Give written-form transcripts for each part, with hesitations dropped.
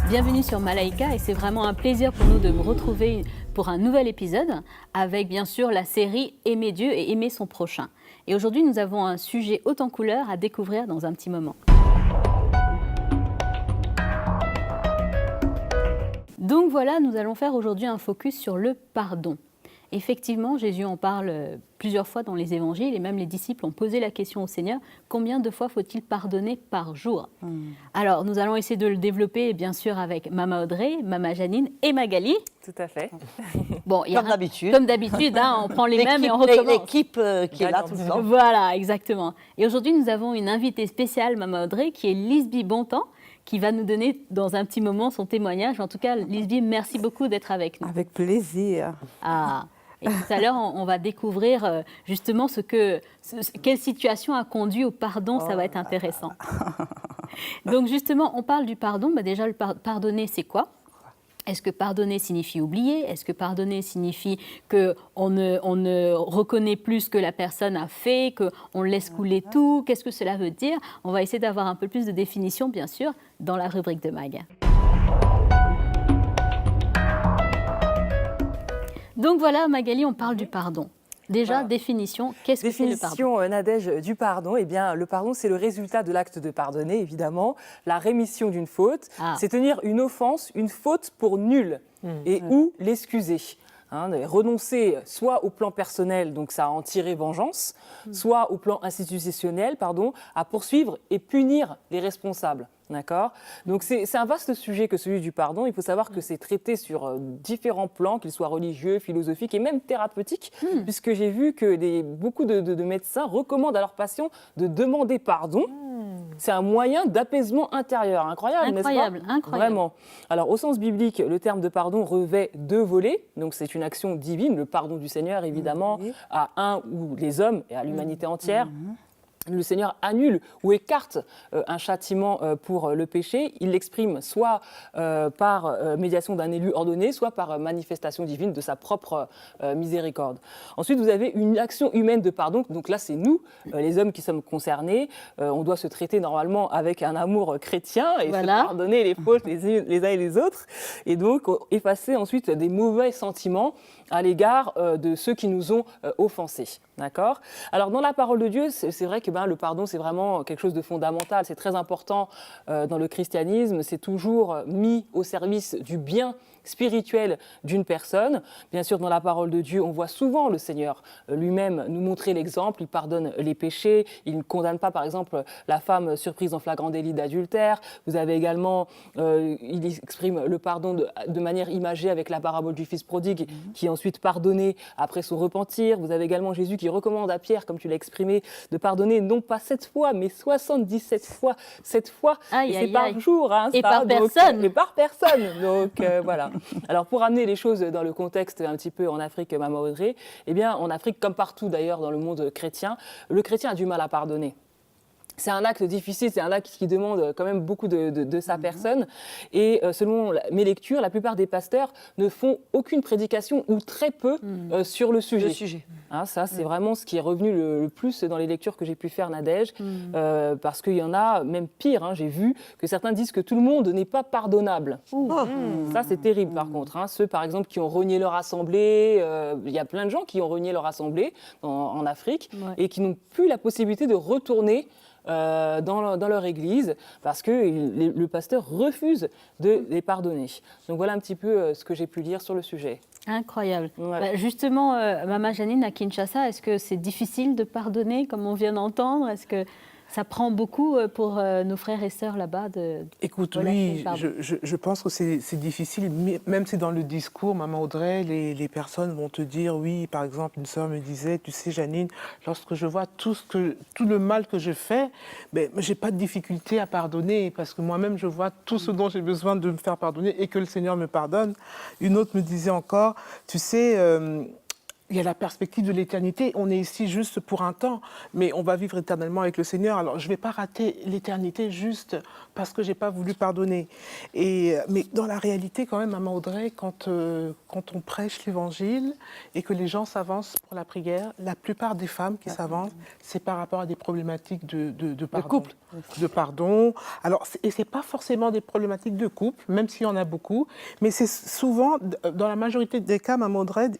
Bienvenue sur Malaika et c'est vraiment un plaisir pour nous de vous retrouver pour un nouvel épisode avec bien sûr la série Aimer Dieu et aimer son prochain. Et aujourd'hui nous avons un sujet haut en couleurs à découvrir dans un petit moment. Donc voilà, nous allons faire aujourd'hui un focus sur le pardon. Effectivement, Jésus en parle plusieurs fois dans les évangiles et même les disciples ont posé la question au Seigneur, combien de fois faut-il pardonner par jour? Alors, nous allons essayer de le développer bien sûr avec Mama Audrey, Mama Janine et Magali. Tout à fait. Bon, Comme d'habitude. Comme d'habitude, hein, on prend les mêmes et on recommence. L'équipe qui est là tout le temps. Voilà, exactement. Et aujourd'hui, nous avons une invitée spéciale, Mama Audrey, qui est Lisby Bontemps, qui va nous donner dans un petit moment son témoignage. En tout cas, Lisby, merci beaucoup d'être avec nous. Avec plaisir. Ah. Et tout à l'heure, on va découvrir justement quelle situation a conduit au pardon, ça va être intéressant. Donc justement, on parle du pardon. Déjà, pardonner, c'est quoi? Est-ce que pardonner signifie oublier? Est-ce que pardonner signifie qu'on ne reconnaît plus ce que la personne a fait, qu'on laisse couler tout? Qu'est-ce que cela veut dire? On va essayer d'avoir un peu plus de définition, bien sûr, dans la rubrique de Mag. Donc voilà, Magali, on parle du pardon. Déjà, voilà. Définition, qu'est-ce que c'est le pardon? Définition, Nadège, du pardon. Eh bien, le pardon, c'est le résultat de l'acte de pardonner, évidemment. La rémission d'une faute, c'est tenir une offense, une faute pour nulle ou l'excuser. Renoncer soit au plan personnel, donc ça à en tirer vengeance, soit au plan institutionnel, à poursuivre et punir les responsables. D'accord. Donc c'est un vaste sujet que celui du pardon. Il faut savoir que c'est traité sur différents plans, qu'ils soient religieux, philosophiques et même thérapeutiques, puisque j'ai vu que beaucoup de médecins recommandent à leurs patients de demander pardon. C'est un moyen d'apaisement intérieur. Incroyable, n'est-ce pas? Incroyable. Vraiment. Alors, au sens biblique, le terme de pardon revêt deux volets. Donc, c'est une action divine, le pardon du Seigneur, évidemment, à un ou les hommes et à l'humanité entière. Le Seigneur annule ou écarte un châtiment pour le péché. Il l'exprime soit par médiation d'un élu ordonné, soit par manifestation divine de sa propre miséricorde. Ensuite, vous avez une action humaine de pardon. Donc là, c'est nous, les hommes, qui sommes concernés. On doit se traiter normalement avec un amour chrétien et se pardonner les fautes les uns et les autres. Et donc, effacer ensuite des mauvais sentiments à l'égard de ceux qui nous ont offensés. D'accord ? Alors, dans la parole de Dieu, c'est vrai que le pardon, c'est vraiment quelque chose de fondamental. C'est très important dans le christianisme. C'est toujours mis au service du bien spirituel d'une personne. Bien sûr, dans la parole de Dieu, on voit souvent le Seigneur lui-même nous montrer l'exemple. Il pardonne les péchés. Il ne condamne pas, par exemple, la femme surprise en flagrant délit d'adultère. Vous avez également, il exprime le pardon de manière imagée avec la parabole du fils prodigue, qui est ensuite pardonné après son repentir. Vous avez également Jésus qui recommande à Pierre, comme tu l'as exprimé, de pardonner non pas 7 fois, mais 77 fois. 7 fois, et c'est par jour. Et par personne. Et par personne. Donc, voilà. Alors, pour amener les choses dans le contexte un petit peu en Afrique, Mama Audrey, eh bien, en Afrique, comme partout d'ailleurs dans le monde chrétien, le chrétien a du mal à pardonner. C'est un acte difficile, c'est un acte qui demande quand même beaucoup de sa personne. Et selon mes lectures, la plupart des pasteurs ne font aucune prédication ou très peu sur le sujet. Ça, c'est vraiment ce qui est revenu le plus dans les lectures que j'ai pu faire, Nadège. Parce qu'il y en a, même pire, j'ai vu que certains disent que tout le monde n'est pas pardonnable. Ça, c'est terrible par contre. Ceux, par exemple, qui ont renié leur assemblée, il y a plein de gens qui ont renié leur assemblée en Afrique et qui n'ont plus la possibilité de retourner dans leur église parce que le pasteur refuse de les pardonner. Donc voilà un petit peu ce que j'ai pu lire sur le sujet. Incroyable. Ouais. Justement, Mama Janine, à Kinshasa, est-ce que c'est difficile de pardonner comme on vient d'entendre? Est-ce que ça prend beaucoup pour nos frères et sœurs là-bas Écoute, oui, je pense que c'est difficile, même si dans le discours, Maman Audrey, les personnes vont te dire, oui, par exemple, une sœur me disait, tu sais Janine, lorsque je vois tout le mal que je fais, je n'ai pas de difficulté à pardonner, parce que moi-même, je vois tout ce dont j'ai besoin de me faire pardonner et que le Seigneur me pardonne. Une autre me disait encore, tu sais... il y a la perspective de l'éternité. On est ici juste pour un temps, mais on va vivre éternellement avec le Seigneur. Alors, je ne vais pas rater l'éternité juste parce que je n'ai pas voulu pardonner. Mais dans la réalité, quand même, Maman Audrey, quand on prêche l'Évangile et que les gens s'avancent pour la prière, la plupart des femmes qui s'avancent, c'est par rapport à des problématiques de pardon. couple. De pardon. Alors, ce n'est pas forcément des problématiques de couple, même s'il y en a beaucoup, mais c'est souvent, dans la majorité des cas, Maman Audrey,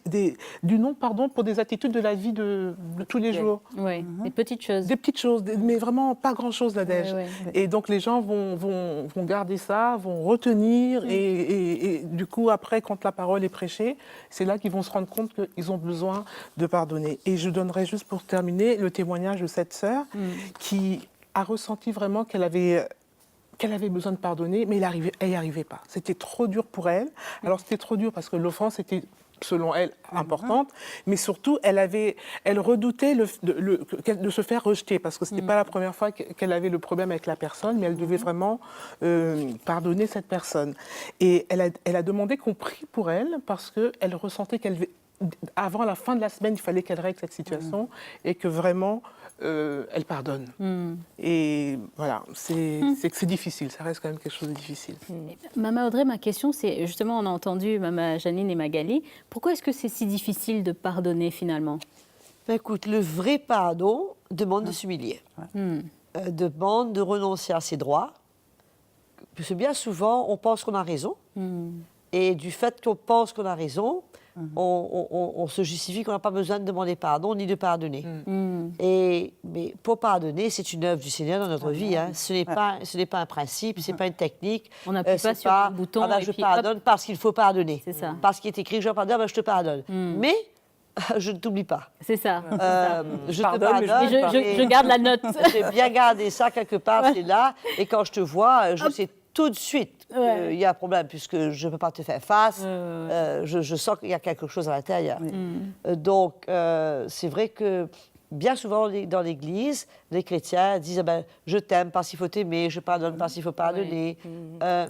du non-pardon pour des attitudes de la vie de tous les jours. Oui, des petites choses. Des petites choses, mais vraiment pas grand-chose, Nadège. Oui. Et donc, les gens vont garder ça, vont retenir, et du coup, après, quand la parole est prêchée, c'est là qu'ils vont se rendre compte qu'ils ont besoin de pardonner. Et je donnerai juste pour terminer le témoignage de cette sœur qui a ressenti vraiment qu'elle avait besoin de pardonner, mais elle n'y arrivait pas. C'était trop dur pour elle. Alors, c'était trop dur parce que l'offense était, selon elle, importante, mais surtout, elle redoutait de se faire rejeter, parce que ce n'était pas la première fois qu'elle avait le problème avec la personne, mais elle devait vraiment pardonner cette personne. Et elle a demandé qu'on prie pour elle, parce qu'elle ressentait avant la fin de la semaine, il fallait qu'elle règle cette situation, et que vraiment, elle pardonne. Et voilà, c'est difficile, ça reste quand même quelque chose de difficile. Maman Audrey, ma question, c'est justement, on a entendu Maman Janine et Magali, pourquoi est-ce que c'est si difficile de pardonner finalement? Écoute, le vrai pardon demande de s'humilier, demande de renoncer à ses droits, parce que bien souvent, on pense qu'on a raison, et du fait qu'on pense qu'on a raison, on se justifie qu'on n'a pas besoin de demander pardon ni de pardonner. Mais pour pardonner, c'est une œuvre du Seigneur dans notre vie. Hein. Ce n'est pas un principe, ce n'est pas une technique. On n'appuie pas sur un bouton. Ah ben, je pardonne parce qu'il faut pardonner. C'est ça. Parce qu'il est écrit, je pardonne, ben, je te pardonne. Mais je ne t'oublie pas. C'est ça. Je te Pardonne, mais pardonne. Je garde la note. J'ai bien gardé ça quelque part, c'est là. Et quand je te vois, je sais tout de suite qu'il y a un problème, puisque je ne peux pas te faire face. Je sens qu'il y a quelque chose à l'intérieur. Donc, c'est vrai que bien souvent, dans l'Église, les chrétiens disent je t'aime parce qu'il faut t'aimer, je pardonne parce qu'il faut pardonner.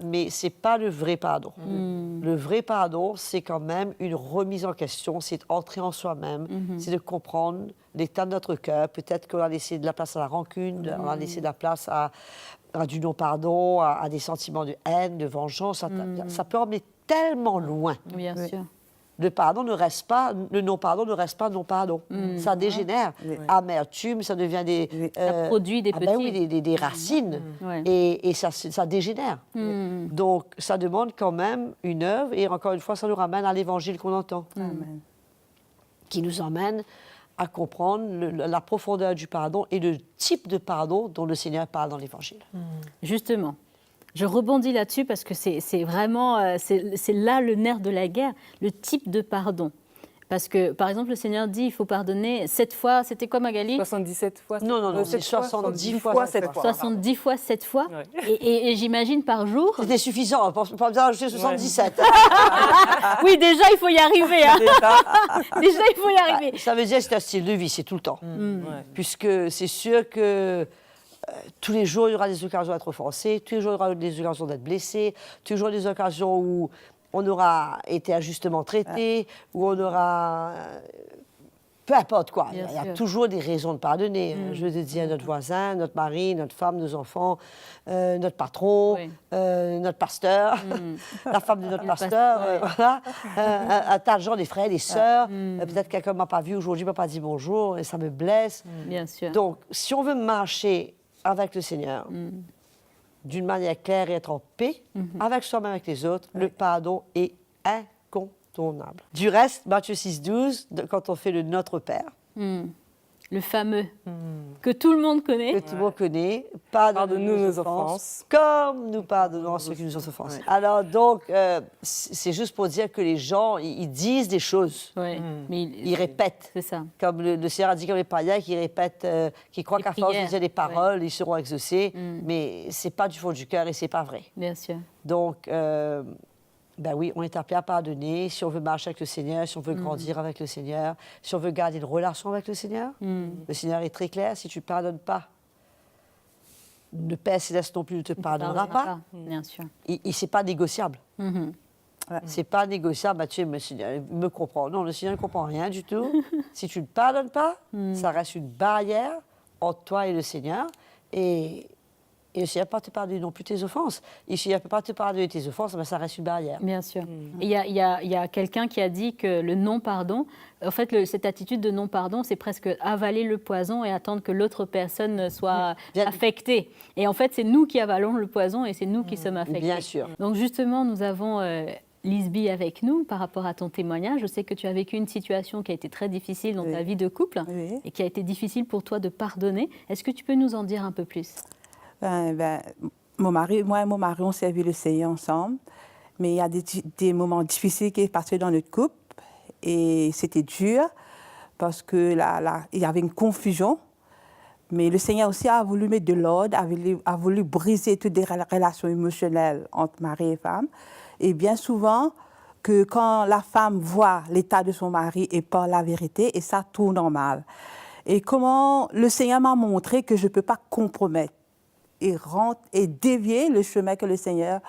Mais ce n'est pas le vrai pardon. Le vrai pardon, c'est quand même une remise en question, c'est entrer en soi-même, c'est de comprendre l'état de notre cœur. Peut-être qu'on a laissé de la place à la rancune, on a laissé de la place à du non-pardon, à des sentiments de haine, de vengeance. Ça peut emmener tellement loin. Bien sûr. Le non-pardon ne reste pas non-pardon. Ça dégénère. Amertume, ça devient ça produit des petits. des racines. Et ça dégénère. Donc, ça demande quand même une œuvre. Et encore une fois, ça nous ramène à l'évangile qu'on entend. Qui nous emmène à comprendre la profondeur du pardon et le type de pardon dont le Seigneur parle dans l'Évangile. Justement, je rebondis là-dessus parce que c'est vraiment, c'est là le nerf de la guerre, le type de pardon. Parce que, par exemple, le Seigneur dit il faut pardonner 7 fois, c'était quoi Magali? 77 fois. Non, c'est 70 fois 7 fois. 70 fois 7 fois. Et j'imagine par jour. C'était suffisant, pas besoin d'ajouter 77. Oui, déjà, il faut y arriver. Hein. Déjà, il faut y arriver. Ça veut dire que c'est un style de vie, c'est tout le temps. Puisque c'est sûr que tous les jours, il y aura des occasions d'être offensé, tous les jours, il y aura des occasions d'être blessé, tous les jours, des occasions où on aura été injustement traité, où on aura... peu importe quoi. Il y a toujours des raisons de pardonner. Je veux dire, notre voisin, notre mari, notre femme, nos enfants, notre patron, notre pasteur, la femme de notre pasteur, voilà. Un tas de gens, des frères, des sœurs. Peut-être quelqu'un ne m'a pas vu aujourd'hui, ne m'a pas dit bonjour, et ça me blesse. Bien sûr. Donc, si on veut marcher avec le Seigneur, d'une manière claire et être en paix avec soi-même, avec les autres, le pardon est incontournable. Du reste, Matthieu 6,12, quand on fait le Notre Père, le fameux, que tout le monde connaît. Que tout le monde connaît, pardonne-nous nos offenses, comme nous pardonnons à ceux qui nous ont offensés. Alors donc, c'est juste pour dire que les gens, ils disent des choses, mais ils répètent. C'est ça. Comme le Seigneur a dit comme les païens qui répètent, qui croient qu'à force de dire des paroles, ils seront exaucés, mais c'est pas du fond du cœur et c'est pas vrai. Bien sûr. Donc, ben oui, on est appelé à pardonner si on veut marcher avec le Seigneur, si on veut grandir avec le Seigneur, si on veut garder une relation avec le Seigneur. Le Seigneur est très clair, si tu ne pardonnes pas, le Père Céleste non plus ne te pardonnera pas. Bien sûr. Et ce n'est pas négociable. Ouais. C'est pas négociable, bah, tu sais, le Seigneur me comprend. Non, le Seigneur ne comprend rien du tout. Si tu ne pardonnes pas, ça reste une barrière entre toi et le Seigneur. Et le Seigneur ne peut pas te pardonner non plus tes offenses. Et le Seigneur ne peut pas te pardonner tes offenses, mais ça reste une barrière. Bien sûr. Il y a quelqu'un qui a dit que le non-pardon, en fait, cette attitude de non-pardon, c'est presque avaler le poison et attendre que l'autre personne soit affectée. Et en fait, c'est nous qui avalons le poison et c'est nous qui sommes affectés. Bien sûr. Donc justement, nous avons Lisby avec nous par rapport à ton témoignage. Je sais que tu as vécu une situation qui a été très difficile dans ta vie de couple et qui a été difficile pour toi de pardonner. Est-ce que tu peux nous en dire un peu plus ? Moi et mon mari, on servi le Seigneur ensemble, mais il y a des moments difficiles qui sont passés dans notre couple et c'était dur parce que il y avait une confusion, mais le Seigneur aussi a voulu mettre de l'ordre, a voulu briser toutes les relations émotionnelles entre mari et femme. Et bien souvent, que quand la femme voit l'état de son mari et parle la vérité, et ça tourne en mal. Et comment le Seigneur m'a montré que je ne peux pas compromettre et dévier le chemin que le Seigneur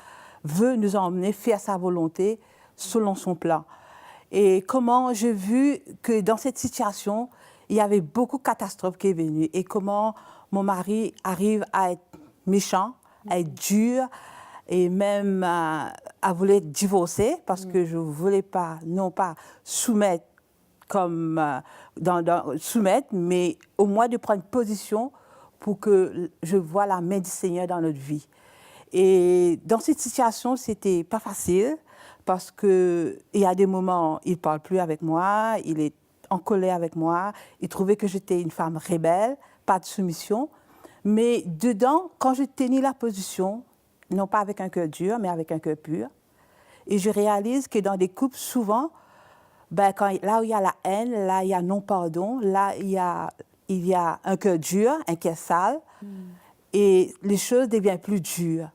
veut nous emmener, faire sa volonté selon son plan. Et comment j'ai vu que dans cette situation, il y avait beaucoup de catastrophes qui sont venues et comment mon mari arrive à être méchant, à être dur et même à vouloir divorcer parce que je ne voulais pas, non pas soumettre, soumettre, mais au moins de prendre position pour que je voie la main du Seigneur dans notre vie. Et dans cette situation, c'était pas facile parce qu'il y a des moments, il ne parle plus avec moi, il est en colère avec moi, il trouvait que j'étais une femme rebelle, pas de soumission. Mais dedans, quand je tenais la position, non pas avec un cœur dur, mais avec un cœur pur, et je réalise que dans des couples, souvent, là où il y a la haine, là il y a non-pardon, là il y a un cœur dur, un cœur sale, et les choses deviennent plus dures.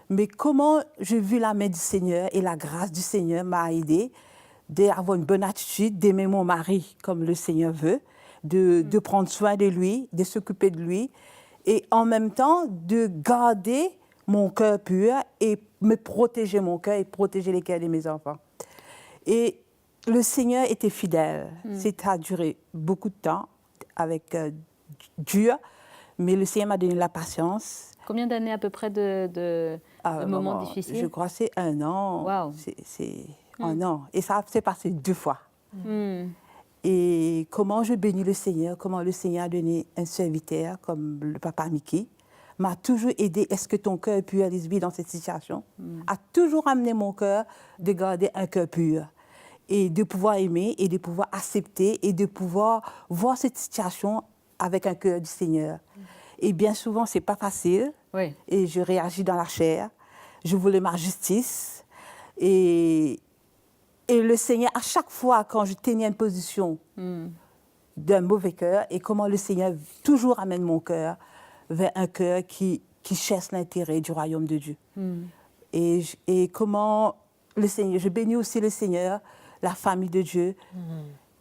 Mais comment j'ai vu la main du Seigneur et la grâce du Seigneur m'a aidée d'avoir une bonne attitude, d'aimer mon mari comme le Seigneur veut, de prendre soin de lui, de s'occuper de lui, et en même temps de garder mon cœur pur et me protéger mon cœur et protéger les cœurs de mes enfants. Et le Seigneur était fidèle. Ça a duré beaucoup de temps, avec dur, mais le Seigneur m'a donné la patience. Combien d'années à peu près de moments difficiles? Je crois que c'est 1 an. Wow. C'est 1 an. Et ça s'est passé 2 fois. Et comment je bénis le Seigneur, comment le Seigneur a donné un serviteur comme le papa Mickey, m'a toujours aidé. Est-ce que ton cœur est pur, Lisby, dans cette situation? A toujours amené mon cœur de garder un cœur pur. Et de pouvoir aimer, et de pouvoir accepter, et de pouvoir voir cette situation avec un cœur du Seigneur. Et bien souvent, ce n'est pas facile. Oui. Et je réagis dans la chair. Je voulais ma justice. Et le Seigneur, à chaque fois, quand je tenais une position d'un mauvais cœur, et comment le Seigneur toujours amène mon cœur vers un cœur qui cherche l'intérêt du royaume de Dieu. Et comment le Seigneur, je bénis aussi le Seigneur, la famille de Dieu.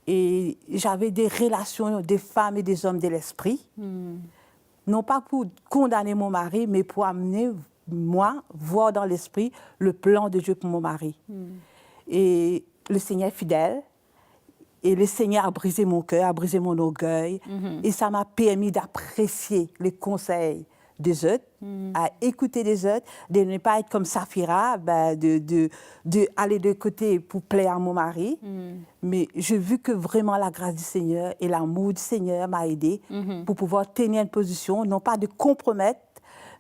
Et j'avais des relations des femmes et des hommes de l'esprit. Non pas pour condamner mon mari, mais pour amener moi, voir dans l'esprit le plan de Dieu pour mon mari. Et le Seigneur est fidèle. Et le Seigneur a brisé mon cœur, a brisé mon orgueil. Et ça m'a permis d'apprécier les conseils des autres, à écouter les autres, de ne pas être comme Saphira, d'aller de côté pour plaire à mon mari. Mais j'ai vu que vraiment la grâce du Seigneur et l'amour du Seigneur m'a aidée pour pouvoir tenir une position, non pas de compromettre,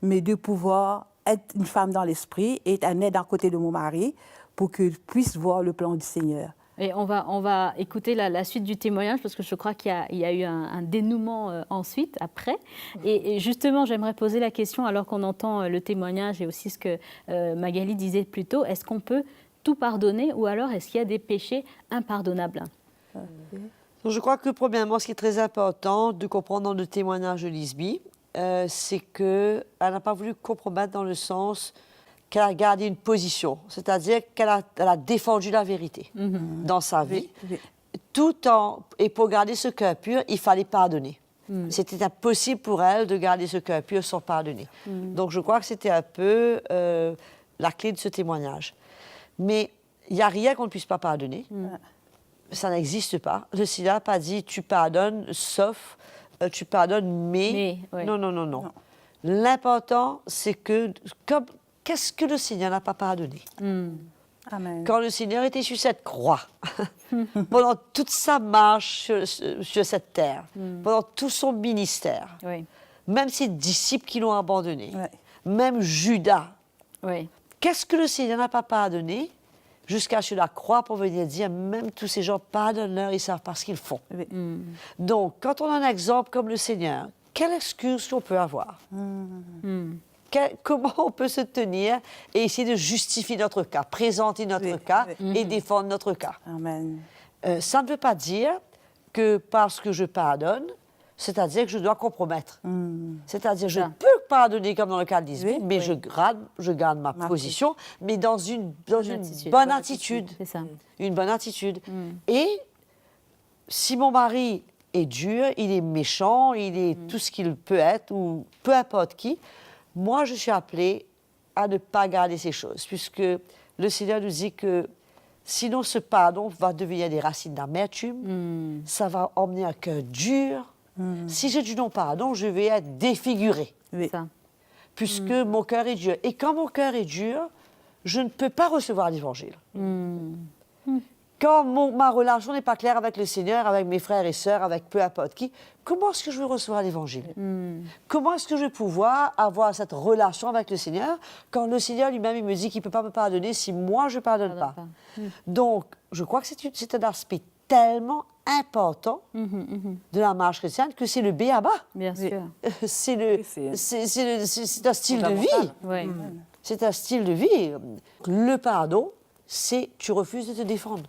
mais de pouvoir être une femme dans l'esprit et être un aide à côté de mon mari pour qu'il puisse voir le plan du Seigneur. Et on va écouter la suite du témoignage parce que je crois qu'il y a eu un dénouement ensuite, après. Et justement, j'aimerais poser la question, alors qu'on entend le témoignage et aussi ce que Magali disait plus tôt, est-ce qu'on peut tout pardonner ou alors est-ce qu'il y a des péchés impardonnables? Donc, je crois que premièrement, ce qui est très important de comprendre dans le témoignage de Lisby, c'est qu'elle n'a pas voulu compromettre dans le sens qu'elle a gardé une position, c'est-à-dire qu'elle a défendu la vérité dans sa vie. Et pour garder ce cœur pur, il fallait pardonner. C'était impossible pour elle de garder ce cœur pur sans pardonner. Donc je crois que c'était un peu la clé de ce témoignage. Mais Il n'y a rien qu'on ne puisse pas pardonner. Ça n'existe pas. Le Seigneur n'a pas dit tu pardonnes, sauf tu pardonnes, mais. ouais. Non. L'important, c'est que. Qu'est-ce que le Seigneur n'a pas pardonné? Amen. Quand le Seigneur était sur cette croix, pendant toute sa marche sur cette terre, pendant tout son ministère, Oui, même ses disciples qui l'ont abandonné, Ouais. même Judas, oui. qu'est-ce que le Seigneur n'a pas pardonné jusqu'à sur la croix pour venir dire, même tous ces gens, pardonne-leur, ils savent pas ce qu'ils font. Oui. Donc, quand on a un exemple comme le Seigneur, quelle excuse qu'on peut avoir? Comment on peut se tenir et essayer de justifier notre cas, présenter notre Oui, cas oui. et défendre notre cas? Amen. Ça ne veut pas dire que parce que je pardonne, c'est-à-dire que je dois compromettre. C'est-à-dire je Ça. peux pardonner comme dans le cas de Lisbeth, Oui, mais oui. je garde ma position, mais dans une bonne attitude. C'est ça. Une bonne attitude. Et si mon mari est dur, il est méchant, il est tout ce qu'il peut être, ou peu importe qui, moi je suis appelée à ne pas garder ces choses, puisque le Seigneur nous dit que sinon ce pardon va devenir des racines d'amertume, ça va emmener un cœur dur. Si j'ai du non-pardon, je vais être défigurée, Oui. Ça. puisque mon cœur est dur. Et quand mon cœur est dur, je ne peux pas recevoir l'Évangile. Quand ma relation n'est pas claire avec le Seigneur, avec mes frères et sœurs, avec peu importe qui, comment est-ce que je vais recevoir l'Évangile? Comment est-ce que je vais pouvoir avoir cette relation avec le Seigneur quand le Seigneur lui-même il me dit qu'il ne peut pas me pardonner si moi je ne pardonne pas? Donc, je crois que c'est un aspect tellement important de la marche chrétienne que c'est le b.a.-ba. Bien sûr. C'est un style de Fondamental. vie. Oui. C'est un style de vie. Le pardon, c'est tu refuses de te défendre.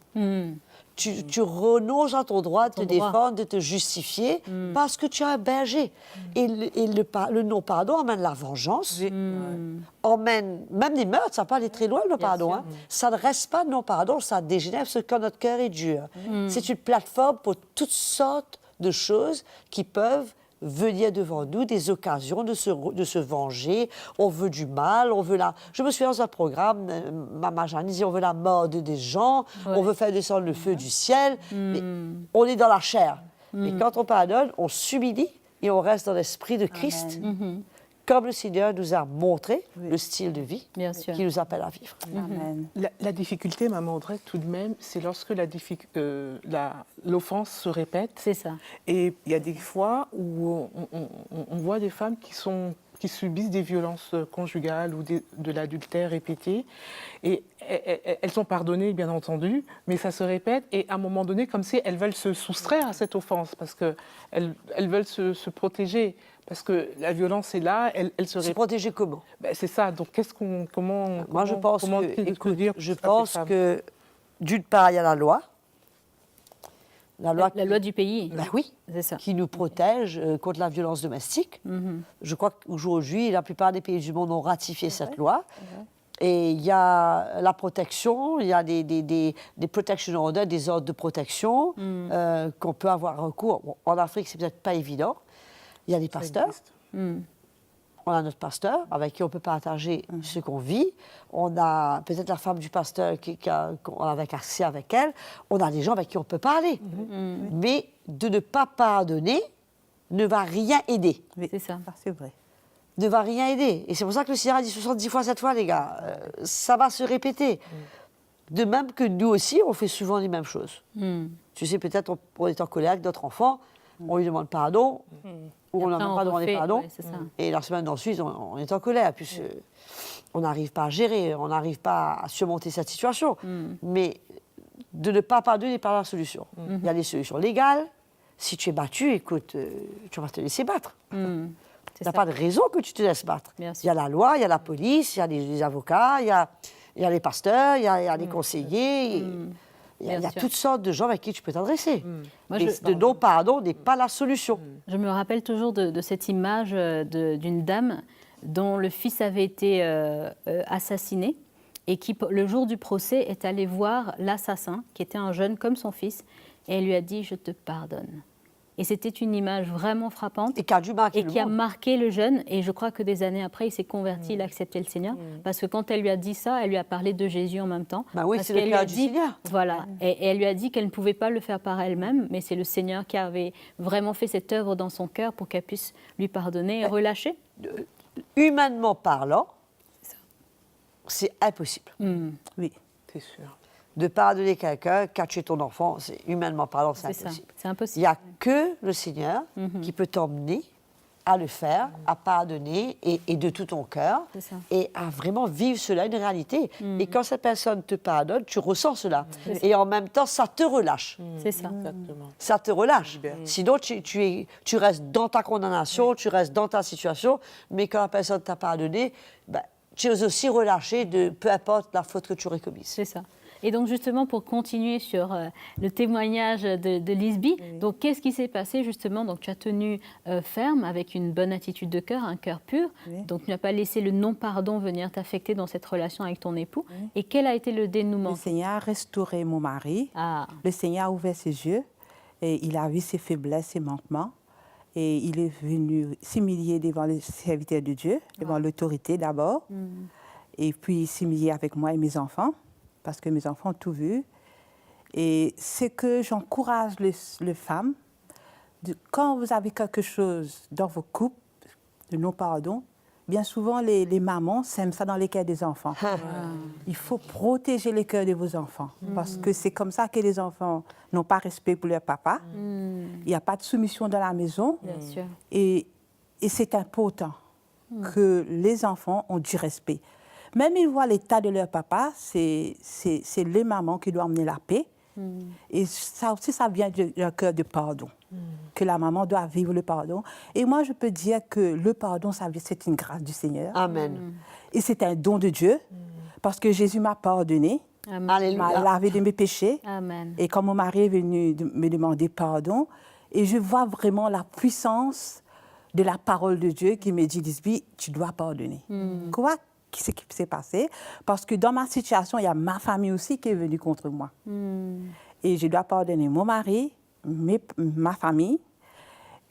Tu renonces à ton droit de te défendre, de te justifier, parce que tu as un berger. Et le non-pardon emmène la vengeance, emmène même des meurtres, ça peut aller très loin le pardon. Hein. Ça ne reste pas de non-pardon, ça dégénère parce que quand notre cœur est dur. C'est une plateforme pour toutes sortes de choses qui peuvent venir devant nous, des occasions de se venger. On veut du mal, on veut la... Je me souviens dans un programme, Maman Jeanne disait on veut la mort des gens, on veut faire descendre le feu du ciel, mais on est dans la chair. Et quand on pardonne, on s'humilie et on reste dans l'esprit de Christ, comme le Seigneur nous a montré le style de vie Bien sûr. qui nous appelle à vivre. Amen. La difficulté, Maman Audrey, tout de même, c'est lorsque l'offense se répète. C'est ça. Et il y a des fois où on voit des femmes qui subissent des violences conjugales ou de l'adultère répété. Et elles sont pardonnées, bien entendu, mais ça se répète. Et à un moment donné, comme si elles veulent se soustraire à cette offense, parce qu'elles veulent se protéger. Parce que la violence est là, elle se Se répète. protéger comment? Ben, c'est ça. Donc, Moi, je pense que que, d'une part, il y a la loi. La La loi du pays. Ben oui. C'est ça. Qui nous protège contre la violence domestique. Je crois qu'aujourd'hui, la plupart des pays du monde ont ratifié cette loi. Et il y a la protection, il y a des protection orders, des ordres de protection qu'on peut avoir recours. Bon, en Afrique, c'est peut-être pas évident. Il y a des pasteurs. On a notre pasteur avec qui on peut partager ce qu'on vit. On a peut-être la femme du pasteur qu'on a accès avec elle. On a des gens avec qui on peut parler. Mais de ne pas pardonner ne va rien aider. Oui, C'est ça. c'est vrai. Ne va rien aider. Et c'est pour ça que le Seigneur a dit 70 fois cette fois, les gars. Ça va se répéter. De même que nous aussi, on fait souvent les mêmes choses. Tu sais, peut-être on est en colère avec notre enfant, on lui demande pardon, ou on n'a Après, même pas demandé refait, pardon. ouais, c'est ça. Et la semaine d'ensuite, on est en colère, puisque on n'arrive pas à gérer, on n'arrive pas à surmonter cette situation. Mais de ne pas pardonner n'est pas la solution. Il y a des solutions légales. Si tu es battu, écoute, tu vas te laisser battre. C'est Il n'y ça. a pas de raison que tu te laisses battre. Bien sûr. Il y a la loi, il y a la police, il y a les avocats, il y a les pasteurs, il y a les conseillers. Il y a Bien sûr. toutes sortes de gens avec qui tu peux t'adresser. Moi, Mais je- le non-pardon n'est pas la solution. Je me rappelle toujours de cette image d'une dame dont le fils avait été assassiné et qui, le jour du procès, est allée voir l'assassin, qui était un jeune comme son fils, et elle lui a dit « Je te pardonne ». Et c'était une image vraiment frappante. Et qui a dû marquer Et le qui a monde. marqué le jeune. Et je crois que des années après, il s'est converti, il a accepté le Seigneur. Parce que quand elle lui a dit ça, elle lui a parlé de Jésus en même temps. Bah oui, Parce c'est le qu'elle lui cœur a du dit, Seigneur. voilà. Et elle lui a dit qu'elle ne pouvait pas le faire par elle-même, mais c'est le Seigneur qui avait vraiment fait cette œuvre dans son cœur pour qu'elle puisse lui pardonner et relâcher. Humainement parlant, c'est impossible. Oui. C'est sûr. De pardonner quelqu'un qui a tué ton enfant, c'est humainement parlant, c'est C'est ça, impossible. c'est impossible. Il n'y a que le Seigneur qui peut t'emmener à le faire, à pardonner et de tout ton cœur C'est ça. et à vraiment vivre cela, une réalité. Et quand cette personne te pardonne, tu ressens cela. C'est ça. Et en même temps, ça te relâche. C'est ça. Exactement. Ça te relâche. Libère. Sinon, tu restes dans ta condamnation, tu restes dans ta situation, mais quand la personne t'a pardonné, ben, tu es aussi relâché de peu importe la faute que tu aurais commise. C'est ça. Et donc justement, pour continuer sur le témoignage de Lisby, donc qu'est-ce qui s'est passé justement? Donc tu as tenu ferme avec une bonne attitude de cœur, un cœur pur. Oui. Donc tu n'as pas laissé le non-pardon venir t'affecter dans cette relation avec ton époux. Et quel a été le dénouement? Le Seigneur a restauré mon mari. Ah, Le Seigneur a ouvert ses yeux et il a vu ses faiblesses, ses manquements. Et il est venu s'humilier devant les serviteurs de Dieu, devant l'autorité d'abord. Et puis s'humilier avec moi et mes enfants, parce que mes enfants ont tout vu. Et c'est que j'encourage les femmes, quand vous avez quelque chose dans vos couples, de non-pardon, bien souvent les mamans sèment ça dans les cœurs des enfants. Il faut protéger les cœurs de vos enfants, parce que c'est comme ça que les enfants n'ont pas respect pour leur papa. Il n'y a pas de soumission dans la maison. bien sûr. Et c'est important que les enfants ont du respect. Même ils voient l'état de leur papa, c'est les mamans qui doivent amener la paix. Et ça aussi, ça vient d'un cœur de pardon, que la maman doit vivre le pardon. Et moi, je peux dire que le pardon, c'est une grâce du Seigneur. Amen. Et c'est un don de Dieu, parce que Jésus m'a pardonné, Amen. m'a Alléluia. lavé de mes péchés. Amen. Et quand mon mari est venu me demander pardon, et je vois vraiment la puissance de la parole de Dieu qui me dit, Lisby, tu dois pardonner. Quoi ce qui s'est passé? Parce que dans ma situation, il y a ma famille aussi qui est venue contre moi. Et je dois pardonner mon mari, ma famille.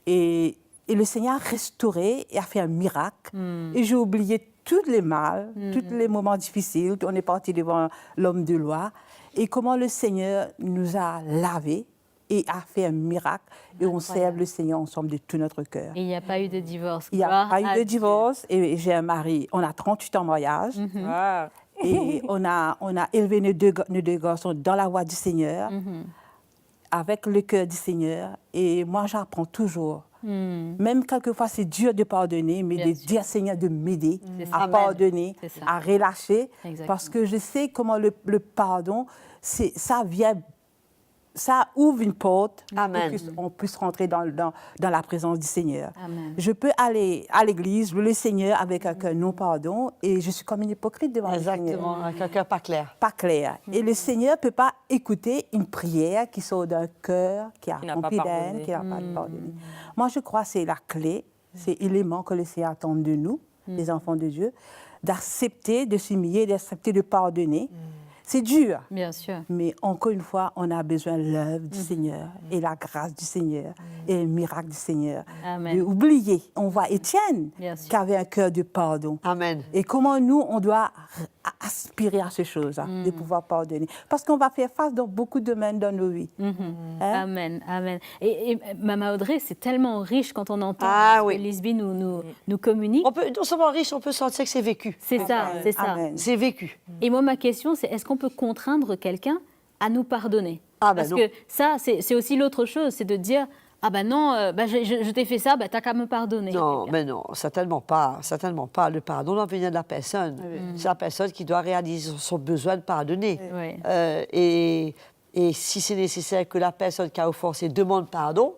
Et le Seigneur a restauré et a fait un miracle. Et j'ai oublié tous les mal, tous les moments difficiles. On est parti devant l'homme de loi. Et comment le Seigneur nous a lavés et a fait un miracle. Et on sert le Seigneur ensemble de tout notre cœur. Et il n'y a pas eu de divorce. Il n'y a Gloire pas à eu de Dieu. divorce. Et j'ai un mari. On a 38 ans de mariage. Ah. Et on a élevé nos deux garçons dans la voie du Seigneur, avec le cœur du Seigneur. Et moi, j'apprends toujours. Même quelquefois, c'est dur de pardonner, mais Bien de sûr. dire, Seigneur, de m'aider C'est ça. à Amen. pardonner, C'est ça. à relâcher. Exactement. Parce que je sais comment le pardon, ça ouvre une porte Amen. pour qu'on puisse rentrer dans la présence du Seigneur. Amen. Je peux aller à l'église, le Seigneur, avec un non-pardon, et je suis comme une hypocrite devant le Seigneur. Exactement, avec un cœur pas clair. Pas clair. Et le Seigneur ne peut pas écouter une prière qui sort d'un cœur qui a Qui n'a pas rempli pardonné. d'haine, qui n'a pas pardonné. Moi, je crois que c'est la clé, c'est l'élément que le Seigneur attend de nous, les enfants de Dieu, d'accepter, de s'humilier, d'accepter de pardonner. C'est dur. Bien sûr. Mais encore une fois, on a besoin de l'œuvre du Seigneur et la grâce du Seigneur et le miracle du Seigneur. Amen. De oublier. On voit Étienne Bien sûr. qui avait un cœur de pardon. Amen. Et comment nous, on doit aspirer à ces choses-là, de pouvoir pardonner. Parce qu'on va faire face dans beaucoup de domaines dans nos vies. Hein? Amen, amen. Et Maman Audrey, c'est tellement riche quand on entend ce oui. que Lisby nous communique. On peut, non seulement riche, on peut sentir que c'est vécu. C'est ça, c'est ça. Amen. C'est vécu. Et moi, ma question, c'est est-ce qu'on peut contraindre quelqu'un à nous pardonner? Ah, ben Parce non. que ça, c'est aussi l'autre chose, c'est de dire ah ben non, je t'ai fait ça, t'as qu'à me pardonner. Non, mais non, certainement pas. Certainement pas. Le pardon doit venir de la personne. C'est la personne qui doit réaliser son besoin de pardonner. Oui. Et si c'est nécessaire que la personne qui a offensé demande pardon,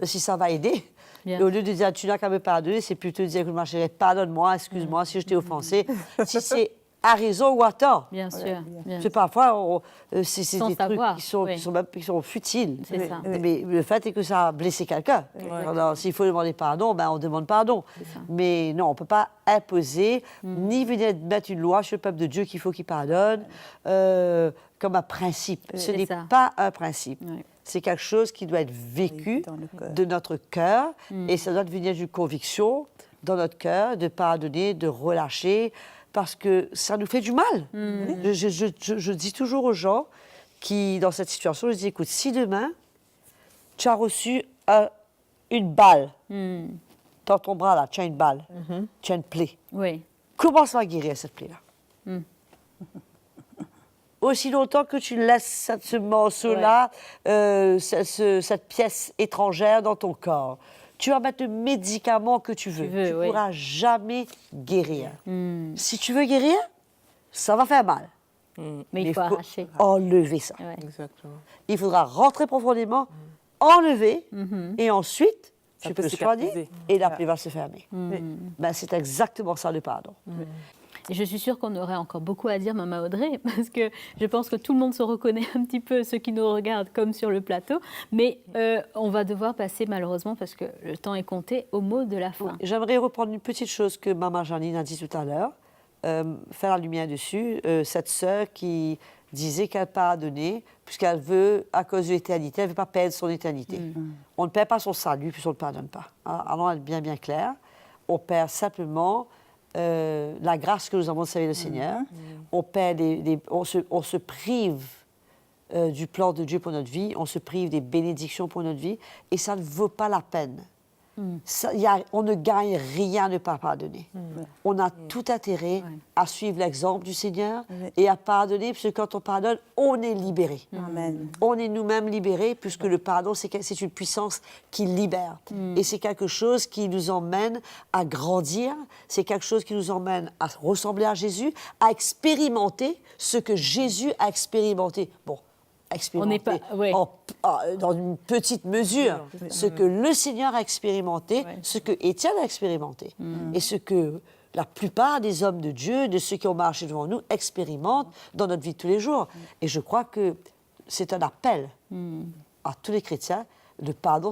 si ça va aider. Bien. Et au lieu de dire tu n'as qu'à me pardonner, c'est plutôt de dire que ma chérie, pardonne-moi, excuse-moi si je t'ai offensé. Si c'est à raison ou à tort. Bien sûr. Bien Parce que sûr. parfois, c'est Sans des savoir, trucs oui. qui sont futiles. C'est ça. Mais le fait est que ça a blessé quelqu'un. Alors, s'il faut demander pardon, on demande pardon. ça. Mais non, on ne peut pas imposer, ni venir mettre une loi sur le peuple de Dieu qu'il faut qu'il pardonne, comme un principe. Ce C'est n'est ça. pas un principe. Oui. c'est quelque chose qui doit être vécu Dans le cœur. de notre cœur et ça doit venir d'une conviction dans notre cœur de pardonner, de relâcher, parce que ça nous fait du mal. Je dis toujours aux gens qui, dans cette situation, je dis, écoute, si demain, tu as reçu une balle dans ton bras, là, tu as une balle, tu as une plaie, Oui. comment ça va guérir cette plaie-là? Aussi longtemps que tu laisses ce morceau-là, cette pièce étrangère dans ton corps, tu vas mettre le médicament que tu veux. Tu ne pourras jamais guérir. Si tu veux guérir, ça va faire mal. Mais il faut arracher. Enlever ça. Ouais. Exactement. Il faudra rentrer profondément, enlever, et ensuite, Ça tu peut peux soigner cicatriser. et la plaie va se fermer. Ben, c'est exactement ça le pardon. Et je suis sûre qu'on aurait encore beaucoup à dire, Maman Audrey, parce que je pense que tout le monde se reconnaît un petit peu, ceux qui nous regardent comme sur le plateau. Mais on va devoir passer, malheureusement, parce que le temps est compté, au mot de la fin. J'aimerais reprendre une petite chose que Maman Janine a dit tout à l'heure, faire la lumière dessus. Cette sœur qui disait qu'elle pardonnait, puisqu'elle veut, à cause de l'éternité, elle ne veut pas perdre son éternité. On ne perd pas son salut, puis on ne le pardonne pas. Allons être bien clair. On perd simplement la grâce que nous avons de servir le Seigneur. On perd on se prive du plan de Dieu pour notre vie, on se prive des bénédictions pour notre vie, et ça ne vaut pas la peine. On ne gagne rien à ne pas pardonner. On a tout intérêt à suivre l'exemple du Seigneur et à pardonner, puisque quand on pardonne, on est libéré. Amen. On est nous-mêmes libérés, puisque le pardon, c'est une puissance qui libère. Et c'est quelque chose qui nous emmène à grandir, c'est quelque chose qui nous emmène à ressembler à Jésus, à expérimenter ce que Jésus a expérimenté. Bon, expérimenter dans une petite mesure ce que le Seigneur a expérimenté, ce que Étienne a expérimenté, et ce que la plupart des hommes de Dieu, de ceux qui ont marché devant nous, expérimentent dans notre vie de tous les jours. Et je crois que c'est un appel à tous les chrétiens. Le pardon,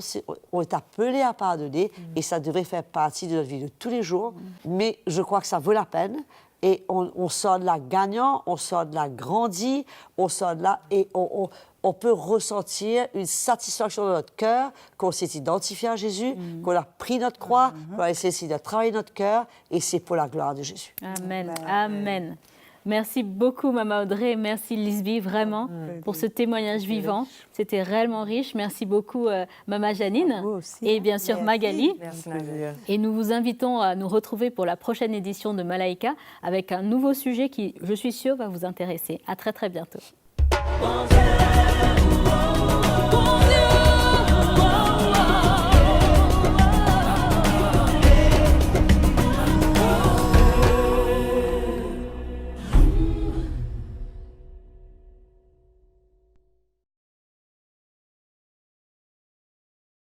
on est appelé à pardonner, et ça devrait faire partie de notre vie de tous les jours. Mais je crois que ça vaut la peine. Et on sort de là gagnant, on sort de là grandi, on sort de là et on peut ressentir une satisfaction dans notre cœur, qu'on s'est identifié à Jésus, qu'on a pris notre croix, qu'on a essayé de travailler notre cœur, et c'est pour la gloire de Jésus. Amen. Amen. Merci beaucoup, Maman Audrey. Merci, Lisby, vraiment, pour ce témoignage vivant. C'était réellement riche. Merci beaucoup, Maman Janine. Vous aussi. Et bien sûr, Magali. Merci Nadia. Et nous vous invitons à nous retrouver pour la prochaine édition de Malaika avec un nouveau sujet qui, je suis sûre, va vous intéresser. À très, très bientôt. Bon Dieu.